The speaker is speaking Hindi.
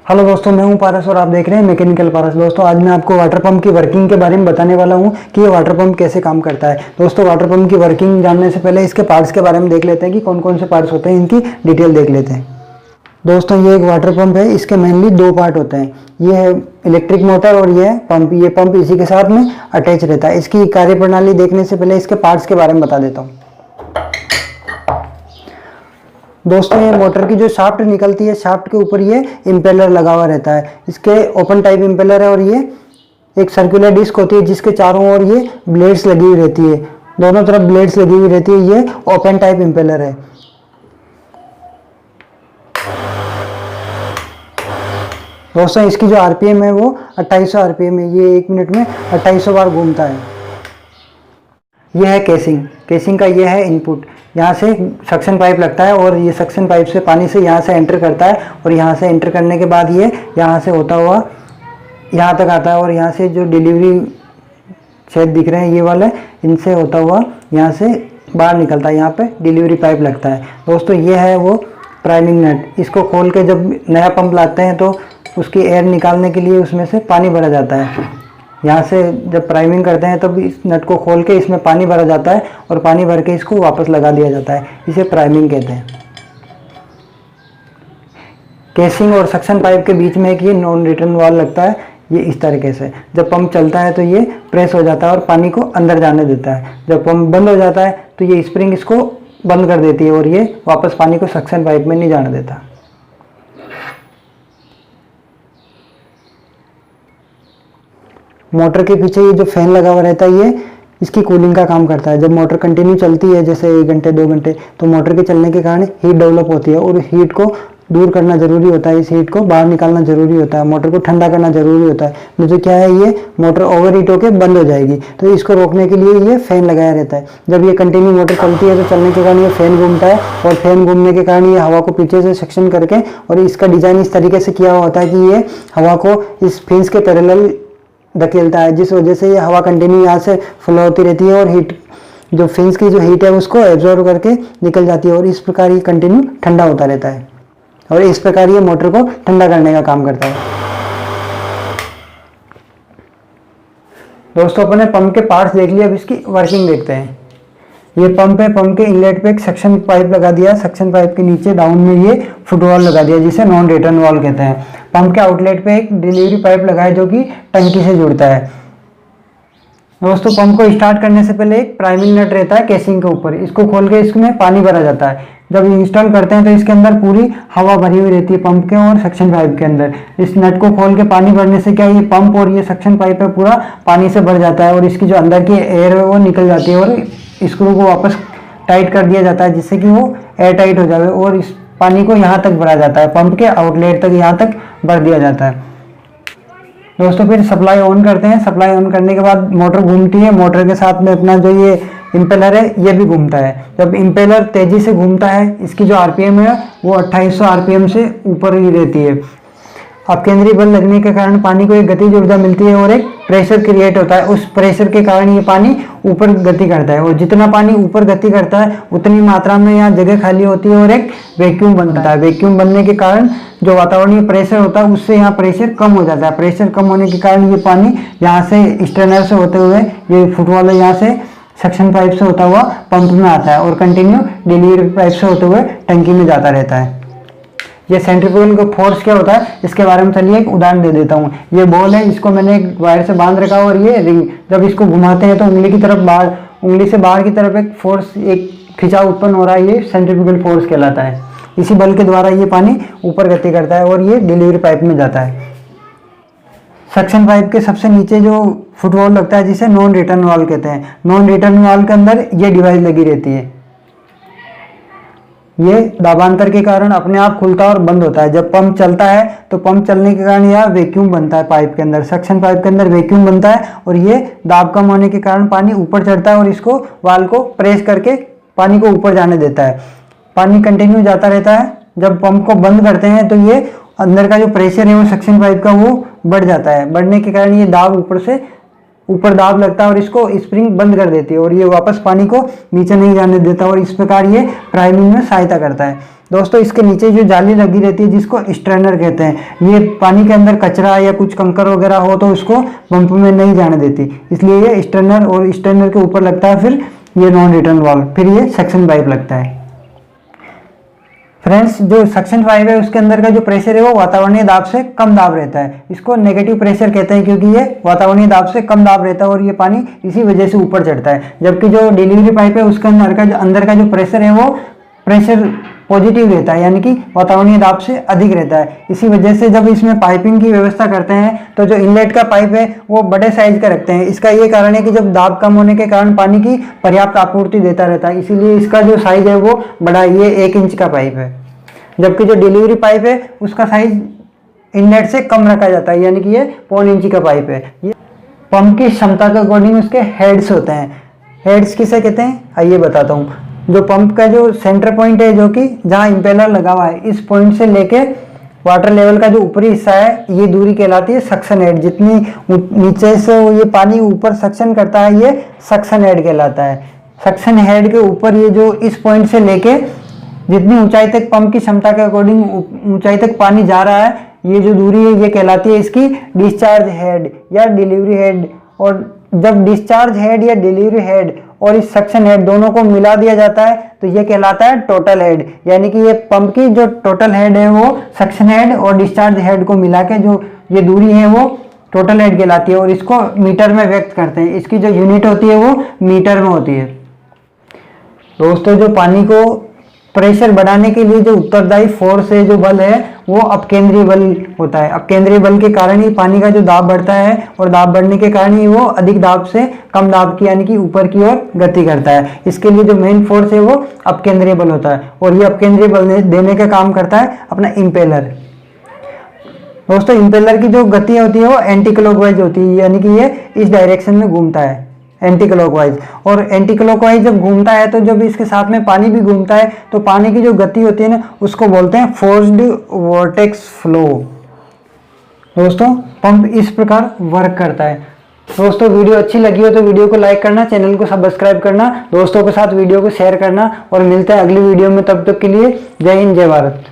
हेलो दोस्तों, मैं हूं पारस और आप देख रहे हैं मैकेनिकल पारस। दोस्तों, आज मैं आपको वाटर पंप की वर्किंग के बारे में बताने वाला हूं कि ये वाटर पंप कैसे काम करता है। दोस्तों, वाटर पंप की वर्किंग जानने से पहले इसके पार्ट्स के बारे में देख लेते हैं कि कौन कौन से पार्ट्स होते हैं, इनकी डिटेल देख लेते हैं। दोस्तों, ये एक वाटर पंप है। इसके मेनली दो पार्ट होते हैं। ये है इलेक्ट्रिक मोटर और ये है पंप। ये पंप इसी के साथ में अटैच रहता है। इसकी कार्यप्रणाली देखने से पहले इसके पार्ट्स के बारे में बता देता हूँ। दोस्तों, ये मोटर की जो शाफ्ट निकलती है, शाफ्ट के ऊपर ये इम्पेलर लगा हुआ रहता है। इसके ओपन टाइप इम्पेलर है और ये एक सर्कुलर डिस्क होती है जिसके चारों ओर ये ब्लेड्स लगी हुई रहती है। दोनों तरफ ब्लेड्स लगी हुई रहती है। ये ओपन टाइप इम्पेलर है। दोस्तों, इसकी जो आरपीएम है वो 2800 आरपीएम है। ये 1 मिनट में 2800 बार घूमता है। यह है केसिंग। केसिंग का यह है इनपुट। यहाँ से सक्शन पाइप लगता है और ये सक्शन पाइप से पानी से यहाँ से एंटर करता है और यहाँ से एंटर करने के बाद ये यहाँ से होता हुआ यहाँ तक आता है और यहाँ से जो डिलीवरी छेद दिख रहे हैं ये वाले, इनसे होता हुआ यहाँ से बाहर निकलता है। यहाँ पे डिलीवरी पाइप लगता है। दोस्तों, ये है वो प्राइमिंग नट। इसको खोल के जब नया पंप लाते हैं तो उसकी एयर निकालने के लिए उसमें से पानी भरा जाता है। यहाँ से जब प्राइमिंग करते हैं तब इस नट को खोल के इसमें पानी भरा जाता है और पानी भर के इसको वापस लगा दिया जाता है। इसे प्राइमिंग कहते हैं। केसिंग और सक्शन पाइप के बीच में एक ये नॉन रिटर्न वाल्व लगता है। ये इस तरीके से जब पंप चलता है तो ये प्रेस हो जाता है और पानी को अंदर जाने देता है। जब पंप बंद हो जाता है तो ये स्प्रिंग इसको बंद कर देती है और ये वापस पानी को सक्शन पाइप में नहीं जाने देता। मोटर के पीछे ये जो फैन लगा हुआ रहता है ये इसकी कूलिंग का काम करता है। जब मोटर कंटिन्यू चलती है, जैसे 1 घंटे 2 घंटे, तो मोटर के चलने के कारण हीट डेवलप होती है और हीट को दूर करना जरूरी होता है। इस हीट को बाहर निकालना जरूरी होता है। मोटर को ठंडा करना जरूरी होता है। नहीं तो क्या है, ये मोटर ओवर हीट होकर बंद हो जाएगी। तो इसको रोकने के लिए ये फैन लगाया रहता है। जब ये कंटिन्यू मोटर चलती है तो चलने के कारण ये फैन घूमता है और फैन घूमने के कारण ये हवा को पीछे से सक्शन करके, और इसका डिजाइन इस तरीके से किया हुआ होता है कि ये हवा को इस फिन्स के पैरेलल धकेलता है, जिस वजह से ये हवा कंटिन्यू यहाँ से फ्लो होती रहती है और हीट, जो फिन्स की जो हीट है उसको एब्जॉर्ब करके निकल जाती है और इस प्रकार ये कंटिन्यू ठंडा होता रहता है और इस प्रकार ये मोटर को ठंडा करने का काम करता है। दोस्तों, अपने पंप के पार्ट्स देख लिए, अब इसकी वर्किंग देखते हैं। ये पंप है। पंप के इनलेट पे एक सक्शन पाइप लगा दिया। सक्शन पाइप के नीचे डाउन में ये फुटवॉल लगा दिया जिसे नॉन रिटर्न वॉल कहते हैं। पंप के आउटलेट पे एक डिलीवरी पाइप लगा है जो कि टंकी से जुड़ता है। दोस्तों, पंप को स्टार्ट करने से पहले एक प्राइमिंग नट रहता है केसिंग के ऊपर। इसको खोल के इसमें पानी भरा जाता है। जब इंस्टॉल करते हैं तो इसके अंदर पूरी हवा भरी हुई रहती है, पंप के और सक्शन पाइप के अंदर। इस नट को खोल के पानी भरने से क्या, ये पंप और ये सक्शन पाइप है पूरा पानी से भर जाता है और इसकी जो अंदर की एयर है वो निकल जाती है और स्क्रू को वापस टाइट कर दिया जाता है जिससे कि वो एयर टाइट हो जाए और इस पानी को यहाँ तक भरा जाता है। पंप के आउटलेट तक यहाँ तक भर दिया जाता है। दोस्तों, फिर सप्लाई ऑन करते हैं। सप्लाई ऑन करने के बाद मोटर घूमती है। मोटर के साथ में अपना जो ये इम्पेलर है ये भी घूमता है। जब इम्पेलर तेजी से घूमता है, इसकी जो आरपीएम है वो 2800 आरपीएम से ऊपर ही रहती है। अब केंद्रीय बल लगने के कारण पानी को एक गतिज ऊर्जा मिलती है और एक प्रेशर क्रिएट होता है। उस प्रेशर के कारण ये पानी ऊपर गति करता है और जितना पानी ऊपर गति करता है उतनी मात्रा में यहाँ जगह खाली होती है और एक वैक्यूम बनता है। वैक्यूम बनने के कारण जो वातावरणीय प्रेशर होता है उससे यहाँ प्रेशर कम हो जाता है। प्रेशर कम होने के कारण ये पानी यहाँ से स्ट्रेनर से होते हुए, ये फुट वाला यहाँ से सक्शन पाइप से होता हुआ पंप में आता है और कंटिन्यू डिलीवरी पाइप से होते हुए टंकी में जाता रहता है। ये सेंट्रीफ्यूगल का फोर्स क्या होता है इसके बारे में चलिए एक उदाहरण दे देता हूँ। ये बॉल है, इसको मैंने एक वायर से बांध रखा और ये रिंग, जब इसको घुमाते हैं तो उंगली की तरफ बाहर, उंगली से बाहर की तरफ एक फोर्स, एक खिंचाव उत्पन्न हो रहा है। ये सेंट्रीफ्यूगल फोर्स कहलाता है। इसी बल के द्वारा ये पानी ऊपर गति करता है और ये डिलीवरी पाइप में जाता है। सक्शन पाइप के सबसे नीचे जो फुटवॉल लगता है जिसे नॉन रिटर्न वाल्व कहते हैं। नॉन रिटर्न वाल्व के अंदर ये डिवाइस लगी रहती है। ये दाबांतर के कारण अपने आप खुलता है और बंद होता है। जब पंप चलता है तो पंप चलने के कारण यह वैक्यूम बनता है पाइप के अंदर, सक्शन पाइप के अंदर वैक्यूम बनता है और ये दाब कम होने के कारण पानी ऊपर चढ़ता है और इसको वाल्व को प्रेस करके पानी को ऊपर जाने देता है। पानी कंटिन्यू जाता रहता है। जब पंप को बंद करते हैं तो ये अंदर का जो प्रेशर है वो सक्शन पाइप का वो बढ़ जाता है। बढ़ने के कारण ये दाब ऊपर दाब लगता है और इसको स्प्रिंग बंद कर देती है और ये वापस पानी को नीचे नहीं जाने देता और इस प्रकार ये प्राइमिंग में सहायता करता है। दोस्तों इसके नीचे जो जाली लगी रहती है जिसको स्ट्रेनर कहते हैं, ये पानी के अंदर कचरा या कुछ कंकर वगैरह हो तो उसको पंप में नहीं जाने देती, इसलिए ये स्ट्रेनर, और स्ट्रेनर के ऊपर लगता है फिर ये नॉन रिटर्न वाल्व, फिर ये सक्शन पाइप लगता है। फ्रेंड्स जो सक्शन पाइप है उसके अंदर का जो प्रेशर है वो वातावरणीय दाब से कम दाब रहता है, इसको नेगेटिव प्रेशर कहते हैं क्योंकि ये वातावरणीय दाब से कम दाब रहता है और ये पानी इसी वजह से ऊपर चढ़ता है। जबकि जो डिलीवरी पाइप है उसके अंदर का जो प्रेशर है वो प्रेशर पॉजिटिव रहता है, यानी कि वातावरणीय दाब से अधिक रहता है। इसी वजह से जब इसमें पाइपिंग की व्यवस्था करते हैं तो जो इनलेट का पाइप है वो बड़े साइज का रखते हैं। इसका ये कारण है कि जब दाब कम होने के कारण पानी की पर्याप्त आपूर्ति देता रहता है, इसीलिए इसका जो साइज है वो बड़ा, ये 1 इंच का पाइप है। जबकि जो डिलीवरी पाइप है उसका साइज इनलेट से कम रखा जाता है, यानी कि ये 1.25 इंच का पाइप है। ये पंप की क्षमता के अकॉर्डिंग उसके हेड्स होते हैं। हेड्स किसे कहते हैं आइए बताता हूँ। जो पंप का जो सेंटर पॉइंट है, जो कि जहाँ इंपेलर लगा हुआ है, इस पॉइंट से लेके वाटर लेवल का जो ऊपरी हिस्सा है ये दूरी कहलाती है सक्शन हेड। जितनी नीचे से ये पानी ऊपर सक्शन करता है ये सक्शन हेड कहलाता है। सक्शन हेड के ऊपर ये जो इस पॉइंट से लेके जितनी ऊंचाई तक पंप की क्षमता के अकॉर्डिंग ऊंचाई तक पानी जा रहा है, ये जो दूरी है ये कहलाती है इसकी डिस्चार्ज हेड या डिलीवरी हेड। और जब डिस्चार्ज हेड या डिलीवरी हेड और इस सक्शन हेड दोनों को मिला दिया जाता है तो ये कहलाता है टोटल हेड, यानी कि ये पंप की जो टोटल हेड है वो सक्शन हेड और डिस्चार्ज हेड को मिला के जो ये दूरी है वो टोटल हेड कहलाती है। और इसको मीटर में व्यक्त करते हैं, इसकी जो यूनिट होती है वो मीटर में होती है। दोस्तों जो पानी को प्रेशर बढ़ाने के लिए जो उत्तरदायी फोर्स है, जो बल है, वो अपकेंद्रीय बल होता है। अपकेंद्रीय बल के कारण ही पानी का जो दाब बढ़ता है और दाब बढ़ने के कारण ही वो अधिक दाब से कम दाब की यानी कि ऊपर की ओर गति करता है। इसके लिए जो मेन फोर्स है वो अपकेंद्रीय बल होता है और ये अपकेंद्रीय बल देने का काम करता है अपना इंपेलर। दोस्तों इंपेलर की जो गति होती है वो एंटी क्लॉकवाइज होती है, यानी कि ये इस डायरेक्शन में घूमता है एंटी क्लॉकवाइज। और एंटी क्लॉकवाइज जब घूमता है तो जब इसके साथ में पानी भी घूमता है तो पानी की जो गति होती है ना उसको बोलते हैं फोर्स्ड वोर्टेक्स फ्लो। दोस्तों पंप इस प्रकार वर्क करता है। दोस्तों वीडियो अच्छी लगी हो तो वीडियो को लाइक करना, चैनल को सब्सक्राइब करना, दोस्तों के साथ वीडियो को शेयर करना और मिलते हैं अगली वीडियो में। तब तक के लिए जय हिंद जय भारत।